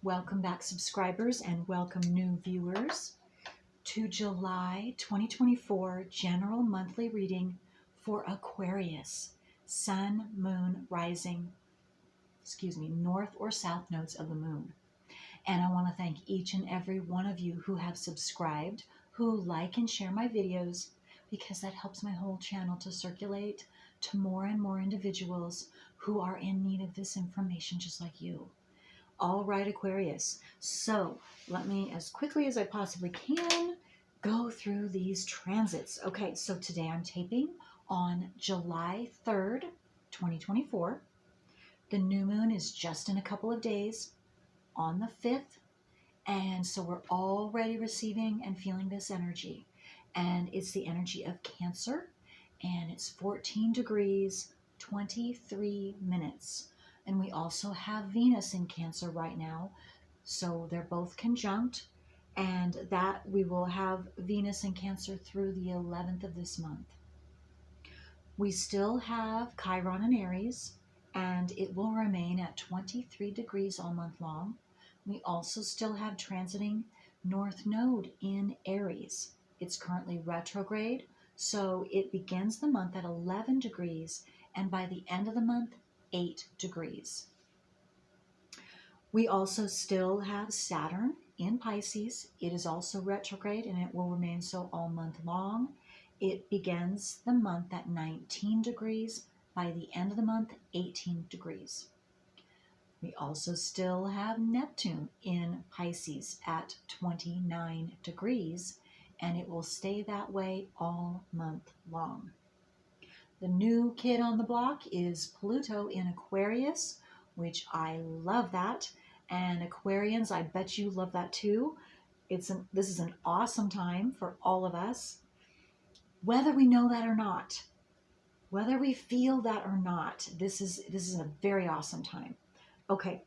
Welcome back, subscribers, and welcome new viewers to July 2024 general monthly reading for Aquarius, Sun, Moon, Rising, North or South nodes of the Moon. And I want to thank each and every one of you who have subscribed, who like and share my videos, because that helps my whole channel to circulate to more and more individuals who are in need of this information just like you. All right, Aquarius. So let me, as quickly as I possibly can, go through these transits. Okay, so today I'm taping on July 3rd, 2024. The new moon is just in a couple of days on the 5th. And so we're already receiving and feeling this energy. And it's the energy of Cancer. And it's 14 degrees, 23 minutes. And we also have Venus in Cancer right now. So they're both conjunct. And that we will have Venus in Cancer through the 11th of this month. We still have Chiron in Aries, and it will remain at 23 degrees all month long. We also still have transiting North Node in Aries. It's currently retrograde, so it begins the month at 11 degrees, and by the end of the month, 8 degrees. We also still have Saturn in Pisces. It is also retrograde, and it will remain so all month long. It begins the month at 19 degrees. By the end of the month, 18 degrees. We also still have Neptune in Pisces at 29 degrees, and it will stay that way all month long. The new kid on the block is Pluto in Aquarius, which I love that. And Aquarians, I bet you love that too. This is an awesome time for all of us, whether we know that or not, whether we feel that or not. This is a very awesome time. Okay,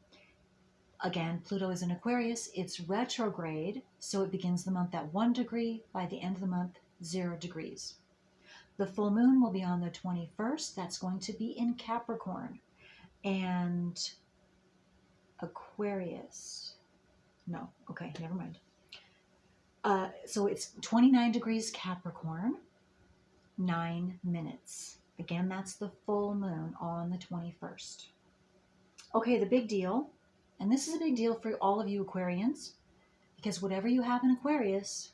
again, Pluto is in Aquarius. It's retrograde, so it begins the month at 1 degree. By the end of the month, 0 degrees. The full moon will be on the 21st. That's going to be in Capricorn. And Aquarius. No, okay, never mind. So it's 29 degrees Capricorn, 9 minutes. Again, that's the full moon on the 21st. Okay, the big deal, and this is a big deal for all of you Aquarians, because whatever you have in Aquarius,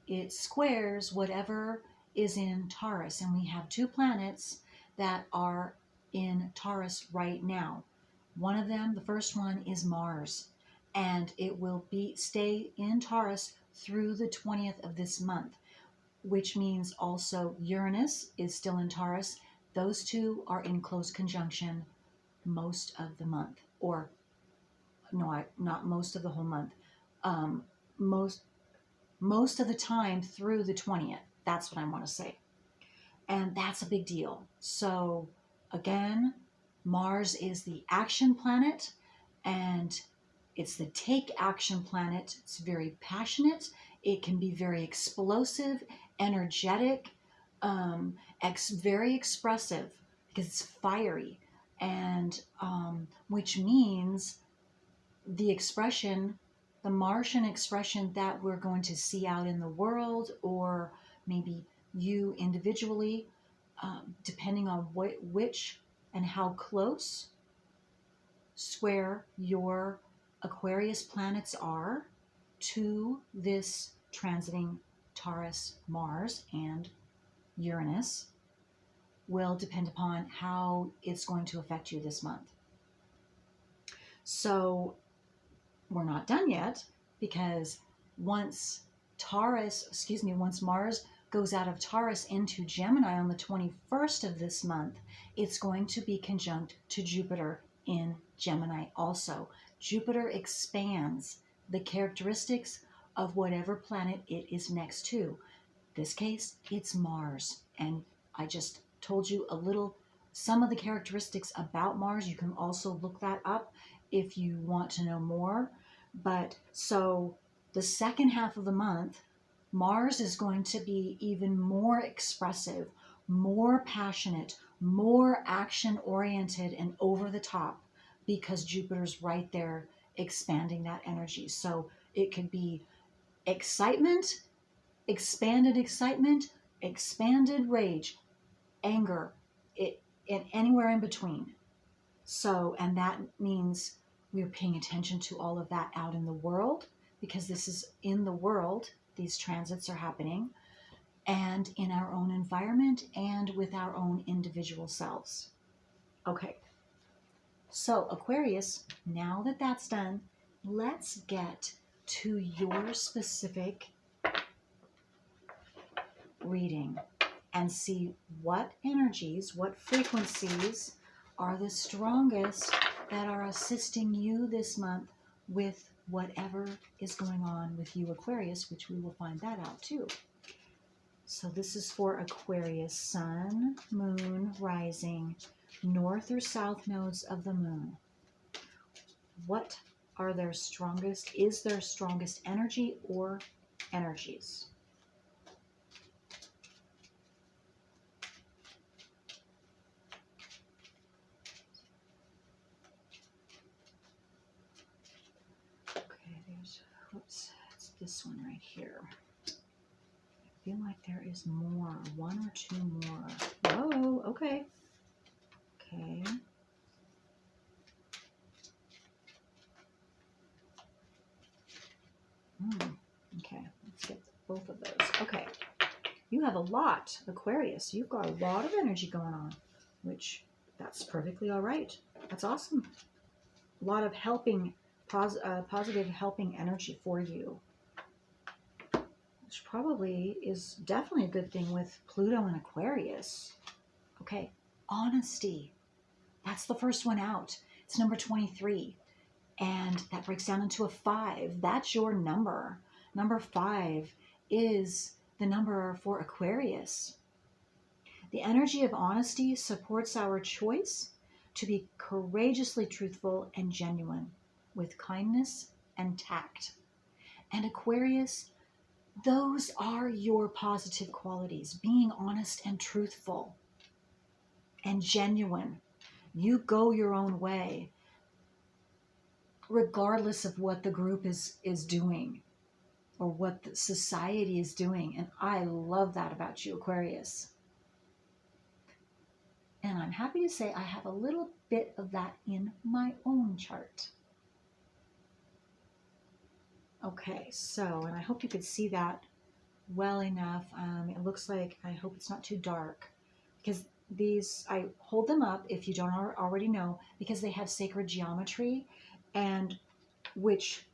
it squares whatever is in Taurus, and we have 2 planets that are in Taurus right now. One of them, the first one, is Mars, and it will stay in Taurus through the 20th of this month, which means also Uranus is still in Taurus. Those 2 are in close conjunction most of the month, or no, not most of the whole month. Most of the time through the 20th. That's what I want to say. And that's a big deal. So again, Mars is the action planet, and it's the take action planet. It's very passionate. It can be very explosive, energetic, very expressive, because it's fiery, and which means the Martian expression that we're going to see out in the world, or maybe you individually, depending on which and how close square your Aquarius planets are to this transiting Taurus, Mars, and Uranus, will depend upon how it's going to affect you this month. So we're not done yet, because once Mars goes out of Taurus into Gemini on the 21st of this month, it's going to be conjunct to Jupiter in Gemini also. Jupiter expands the characteristics of whatever planet it is next to. In this case, it's Mars. And I just told you some of the characteristics about Mars. You can also look that up if you want to know more. But so the second half of the month, Mars is going to be even more expressive, more passionate, more action-oriented and over the top, because Jupiter's right there expanding that energy. So it could be excitement, expanded rage, anger, and anywhere in between. So, and that means we're paying attention to all of that out in the world, because this is in the world, these transits are happening, and in our own environment and with our own individual selves. Okay, so Aquarius, now that that's done, let's get to your specific reading and see what energies, what frequencies are the strongest that are assisting you this month with whatever is going on with you, Aquarius, which we will find that out too. So this is for Aquarius, Sun, Moon, Rising, North or South nodes of the Moon. What are their strongest, is their strongest energy or energies? Okay, there's, oops, it's this one right here. I feel like there is more, one or two more. Whoa, okay. Okay. Okay, let's get both of those. Okay, you have a lot, Aquarius. You've got a lot of energy going on, which that's perfectly all right. That's awesome. A lot of helping, positive helping energy for you, which probably is definitely a good thing with Pluto and Aquarius. Okay, honesty. That's the first one out. It's number 23. And that breaks down into a 5. That's your number. Number 5 is the number for Aquarius. The energy of honesty supports our choice to be courageously truthful and genuine with kindness and tact. And Aquarius, those are your positive qualities, being honest and truthful and genuine. You go your own way, regardless of what the group is doing or what the society is doing. And I love that about you, Aquarius. And I'm happy to say I have a little bit of that in my own chart. Okay, so, and I hope you could see that well enough. It looks like, I hope it's not too dark, because these, I hold them up, if you don't already know, because they have sacred geometry, and which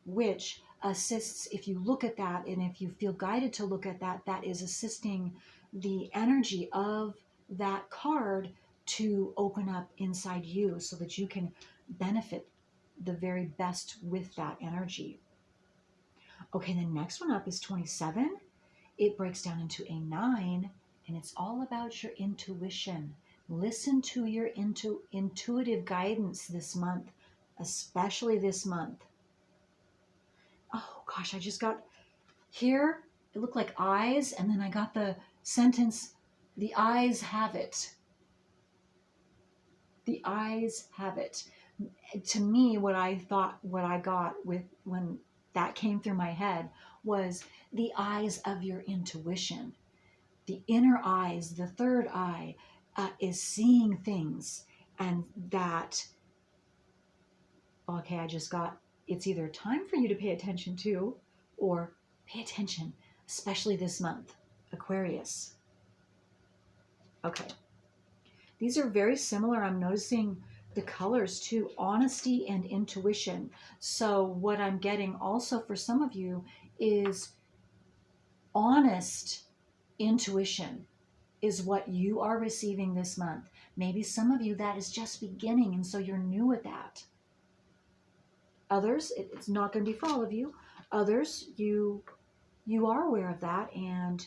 assists, if you look at that and if you feel guided to look at that, that is assisting the energy of that card to open up inside you so that you can benefit the very best with that energy. Okay, the next one up is 27. It breaks down into a 9, and it's all about your intuition. Listen to your intuitive guidance this month, especially this month. Oh gosh, I just got here, it looked like eyes, and then I got the sentence, the eyes have it. The eyes have it. To me, what I got with when that came through my head was the eyes of your intuition. The inner eyes, the third eye, is seeing things, and that, okay, I just got, it's either time for you to pay attention to, or pay attention, especially this month, Aquarius. Okay. These are very similar. I'm noticing the colors too, honesty and intuition. So what I'm getting also for some of you is honest intuition is what you are receiving this month. Maybe some of you that is just beginning, and so you're new at that. Others, it's not going to be for all of you. Others, you are aware of that, and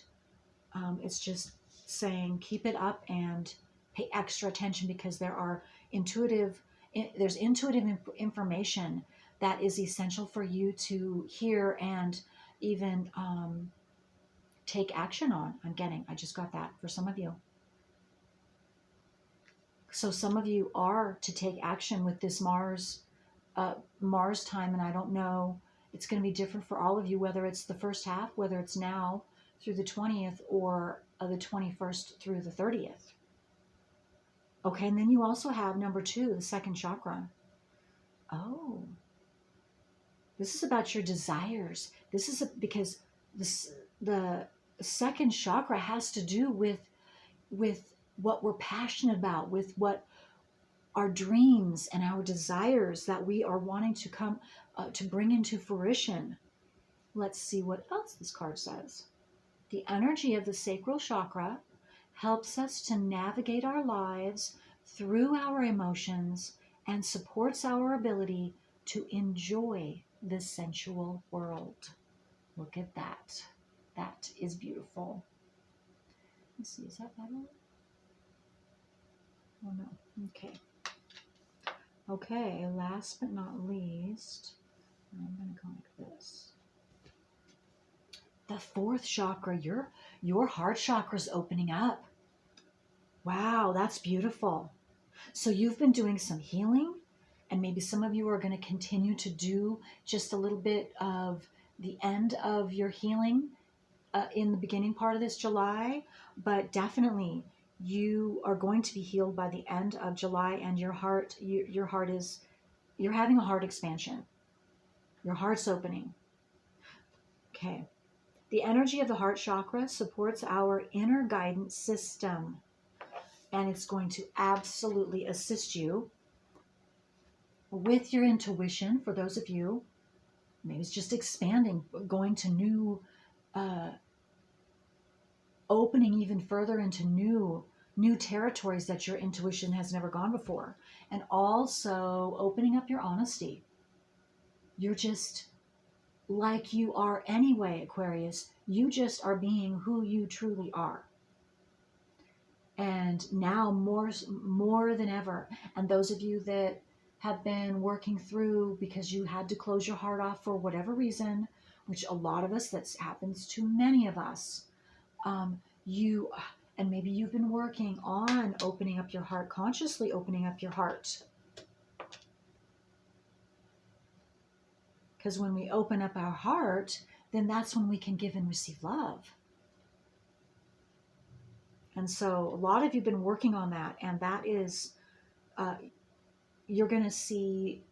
it's just saying keep it up and pay extra attention, because there's intuitive information that is essential for you to hear and even take action on. I just got that for some of you. So some of you are to take action with this Mars Mars time, and I don't know, it's going to be different for all of you, whether it's the first half, whether it's now through the 20th, or the 21st through the 30th. Okay, and then you also have number 2, the second chakra. Oh, this is about your desires. This is because the second chakra has to do with what we're passionate about, with what our dreams and our desires that we are wanting to come to bring into fruition. Let's see what else this card says. The energy of the sacral chakra helps us to navigate our lives through our emotions and supports our ability to enjoy the sensual world. Look at that. That is beautiful. Let's see, is that better? Oh no. Okay. Okay, last but not least, I'm going to go like this. The fourth chakra, your heart chakra is opening up. Wow, that's beautiful. So you've been doing some healing, and maybe some of you are going to continue to do just a little bit of the end of your healing in the beginning part of this July, but definitely you are going to be healed by the end of July, and your heart is, you're having a heart expansion. Your heart's opening. Okay. The energy of the heart chakra supports our inner guidance system, and it's going to absolutely assist you with your intuition. For those of you, maybe it's just expanding, going to new, opening even further into new territories that your intuition has never gone before, and also opening up your honesty. You're just like you are anyway, Aquarius. You just are being who you truly are. And now more than ever, and those of you that have been working through because you had to close your heart off for whatever reason, which a lot of us, that happens to many of us, and maybe you've been working on opening up your heart, consciously opening up your heart. Because when we open up our heart, then that's when we can give and receive love. And so a lot of you have been working on that, and that is, you're going to see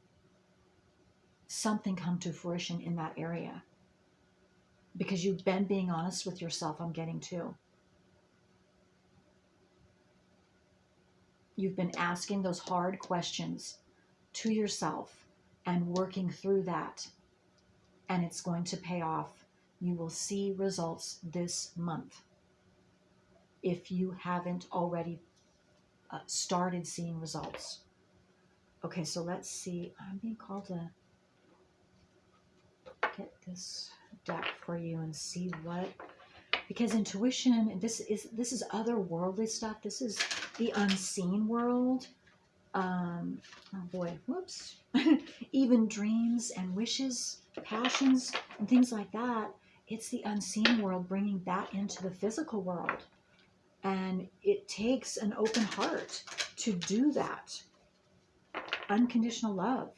something come to fruition in that area. Because you've been being honest with yourself, I'm getting to. You've been asking those hard questions to yourself and working through that. And it's going to pay off. You will see results this month, if you haven't already started seeing results. Okay, so let's see. I'm being called to get this deck for you and see what, because intuition, this is otherworldly stuff. This is the unseen world. Oh boy, whoops. Even dreams and wishes, passions, and things like that. It's the unseen world bringing that into the physical world. And it takes an open heart to do that. Unconditional love.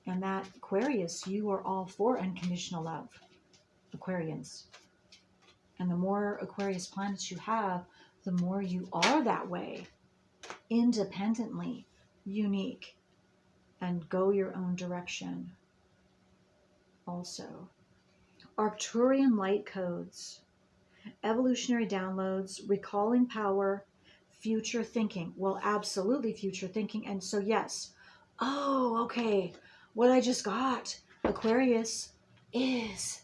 And that, Aquarius, you are all for unconditional love. Aquarians. And the more Aquarius planets you have, the more you are that way. Independently, unique, and go your own direction. Also, Arcturian light codes, evolutionary downloads, recalling power, future thinking. Well, absolutely future thinking. And so, yes. Oh, okay. What I just got, Aquarius, is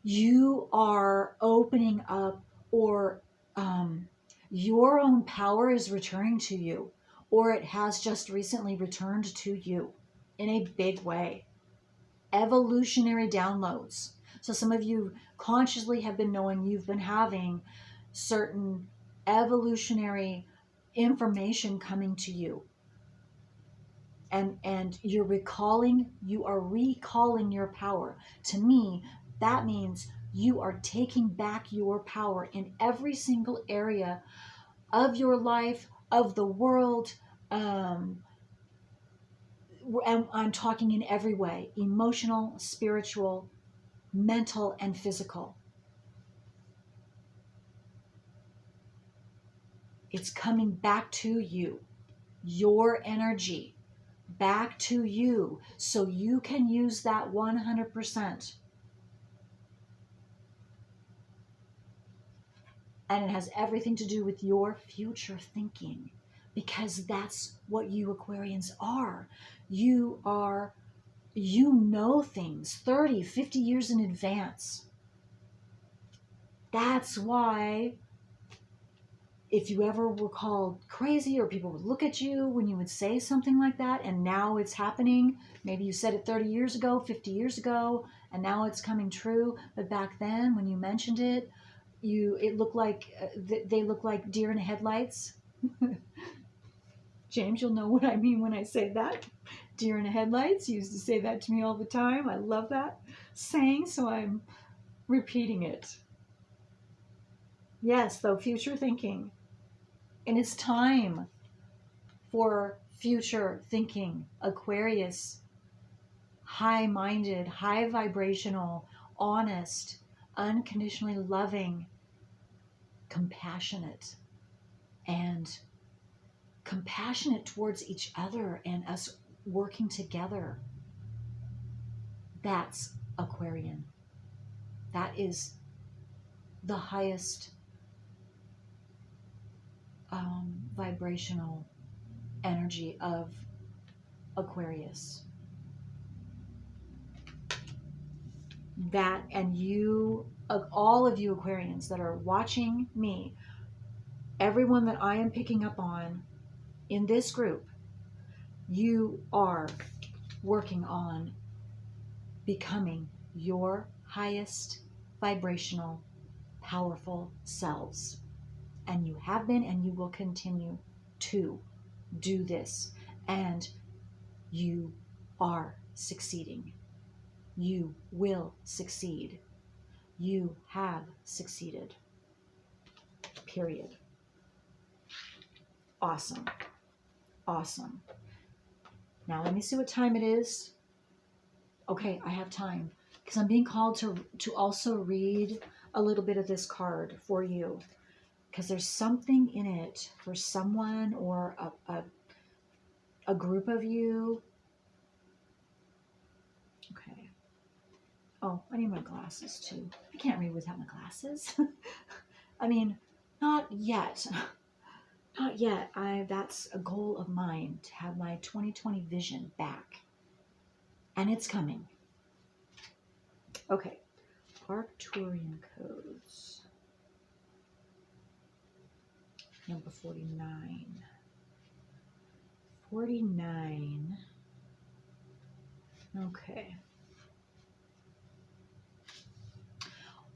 you are opening up, or your own power is returning to you, or it has just recently returned to you in a big way. Evolutionary downloads. So some of you consciously have been knowing you've been having certain evolutionary information coming to you. And you are recalling your power. To me, that means you are taking back your power in every single area of your life, of the world, and I'm talking in every way, emotional, spiritual, mental, and physical. It's coming back to you, your energy back to you, so you can use that 100%. And it has everything to do with your future thinking, because that's what you Aquarians are. You know things 30, 50 years in advance. That's why if you ever were called crazy or people would look at you when you would say something like that, and now it's happening, maybe you said it 30 years ago, 50 years ago, and now it's coming true, but back then when you mentioned it, it looked like they look like deer in headlights. James, you'll know what I mean when I say that. Deer in headlights. You used to say that to me all the time. I love that saying, so I'm repeating it. Yes, though, future thinking. And it's time for future thinking. Aquarius, high-minded, high vibrational, honest, unconditionally loving, compassionate, and compassionate towards each other and us working together. That's Aquarian. That is the highest vibrational energy of Aquarius. That, and you, all of you Aquarians that are watching me, everyone that I am picking up on in this group, you are working on becoming your highest vibrational, powerful selves. And you have been, and you will continue to do this. And you are succeeding. You will succeed. You have succeeded. Period. Awesome. Awesome. Now let me see what time it is. Okay, I have time because I'm being called to also read a little bit of this card for you, because there's something in it for someone or a group of you. Okay. Oh, I need my glasses too. I can't read without my glasses. I mean, not yet. Not yet. That's a goal of mine, to have my 2020 vision back. And it's coming. Okay. Arcturian codes. Number 49. 49. Okay.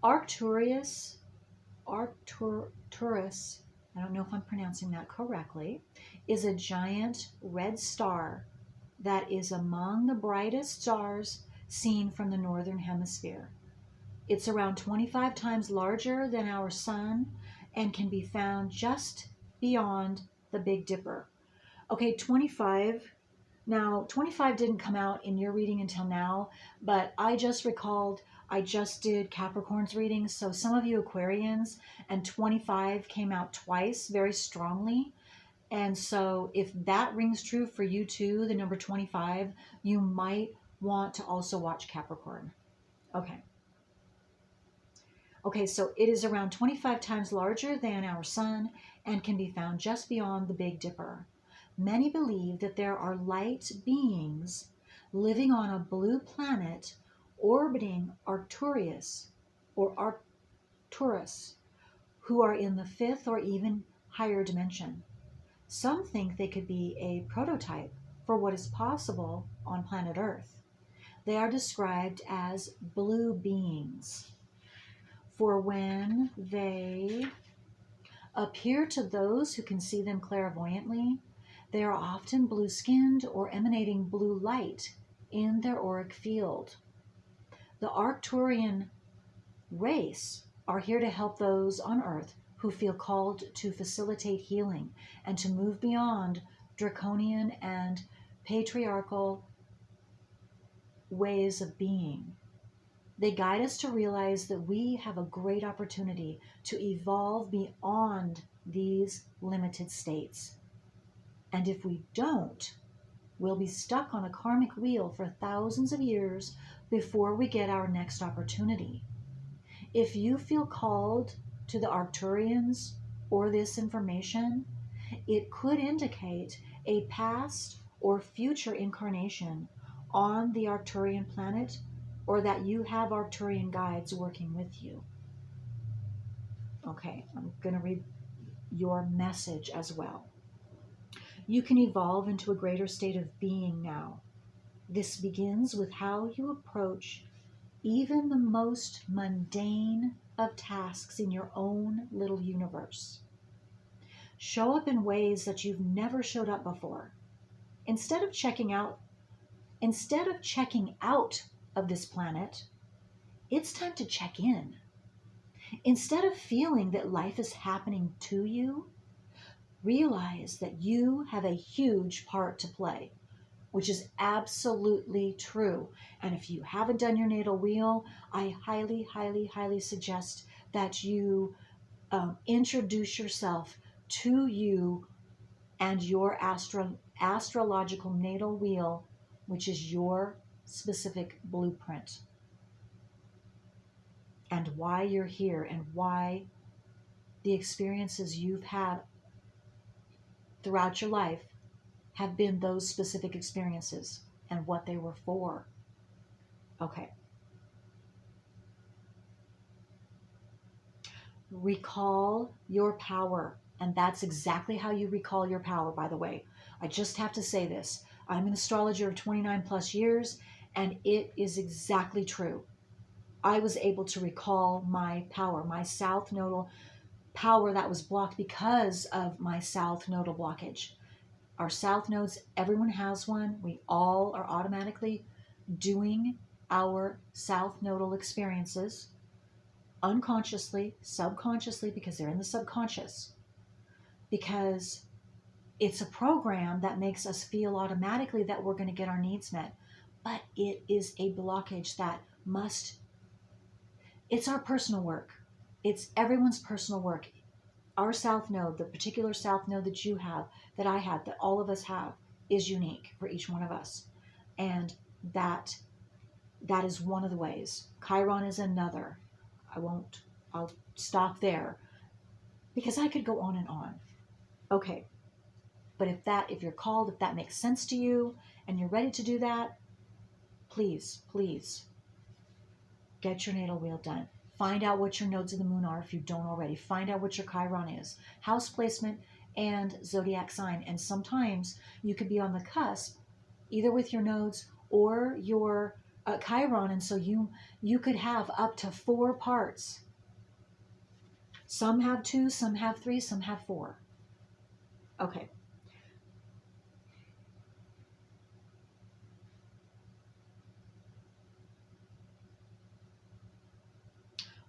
Arcturus, I don't know if I'm pronouncing that correctly, is a giant red star that is among the brightest stars seen from the northern hemisphere. It's around 25 times larger than our sun and can be found just beyond the Big Dipper. Okay, 25. Now, 25 didn't come out in your reading until now, but I just recalled I just did Capricorn's readings, so some of you Aquarians, and 25 came out twice very strongly. And so if that rings true for you too, the number 25, you might want to also watch Capricorn. Okay. Okay, so it is around 25 times larger than our sun and can be found just beyond the Big Dipper. Many believe that there are light beings living on a blue planet orbiting Arcturus or Arcturus, who are in the fifth or even higher dimension. Some think they could be a prototype for what is possible on planet Earth. They are described as blue beings, for when they appear to those who can see them clairvoyantly, they are often blue-skinned or emanating blue light in their auric field. The Arcturian race are here to help those on Earth who feel called to facilitate healing and to move beyond draconian and patriarchal ways of being. They guide us to realize that we have a great opportunity to evolve beyond these limited states. And if we don't, we'll be stuck on a karmic wheel for thousands of years before we get our next opportunity. If you feel called to the Arcturians or this information, it could indicate a past or future incarnation on the Arcturian planet, or that you have Arcturian guides working with you. Okay, I'm going to read your message as well. You can evolve into a greater state of being now. This begins with how you approach even the most mundane of tasks in your own little universe. Show up in ways that you've never showed up before. Instead of checking out of this planet, it's time to check in. Instead of feeling that life is happening to you, realize that you have a huge part to play, which is absolutely true. And if you haven't done your natal wheel, I highly, highly, highly suggest that you introduce yourself to you and your astrological natal wheel, which is your specific blueprint, and why you're here and why the experiences you've had throughout your life have been those specific experiences and what they were for. Okay. Recall your power. And that's exactly how you recall your power, by the way. I just have to say this. I'm an astrologer of 29 plus years, and it is exactly true. I was able to recall my power, my south nodal power that was blocked because of my south nodal blockage. Our south nodes, everyone has one. We all are automatically doing our south nodal experiences unconsciously, subconsciously, because they're in the subconscious. Because it's a program that makes us feel automatically that we're going to get our needs met. But it is a blockage that it's our personal work. It's everyone's personal work. Our south node, the particular south node that you have, that I have, that all of us have, is unique for each one of us. And that is one of the ways. Chiron is another. I'll stop there because I could go on and on. Okay. But if you're called, if that makes sense to you and you're ready to do that, please get your natal wheel done. Find out what your nodes of the moon are if you don't already. Find out what your Chiron is, house placement, and zodiac sign. And sometimes you could be on the cusp, either with your nodes or your Chiron, and so you could have up to 4 parts. Some have 2, some have 3, some have 4. Okay.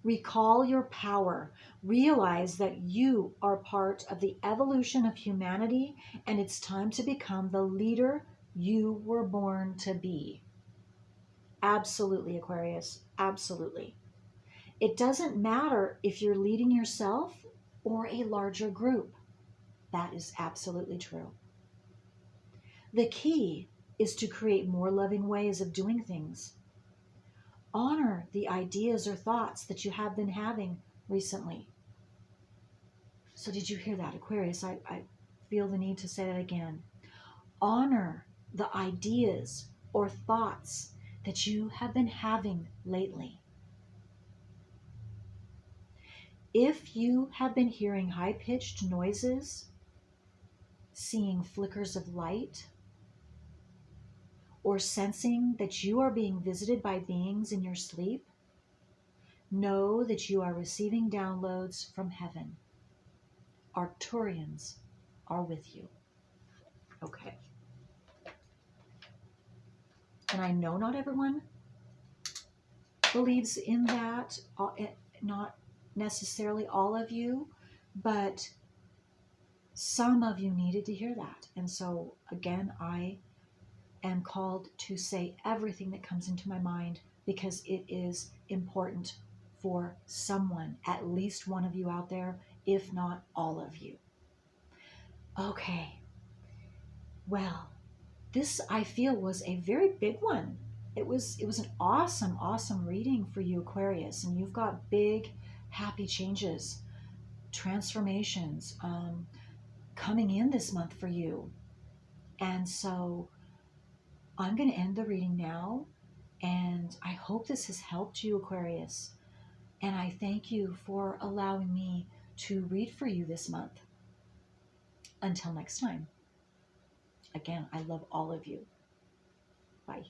Recall your power. Realize that you are part of the evolution of humanity, and it's time to become the leader you were born to be. Absolutely, Aquarius. Absolutely. It doesn't matter if you're leading yourself or a larger group. That is absolutely true. The key is to create more loving ways of doing things. Honor the ideas or thoughts that you have been having recently. So did you hear that, Aquarius? I feel the need to say that again. Honor the ideas or thoughts that you have been having lately. If you have been hearing high-pitched noises, seeing flickers of light, or sensing that you are being visited by beings in your sleep, know that you are receiving downloads from heaven. Arcturians are with you. Okay. And I know not everyone believes in that, not necessarily all of you, but some of you needed to hear that. And so, again, I am called to say everything that comes into my mind because it is important for someone, at least one of you out there, if not all of you. Okay, well, this I feel was a very big one. It was an awesome reading for you, Aquarius, and you've got big, happy changes, transformations coming in this month for you. And so I'm going to end the reading now, and I hope this has helped you, Aquarius. And I thank you for allowing me to read for you this month. Until next time. Again, I love all of you. Bye.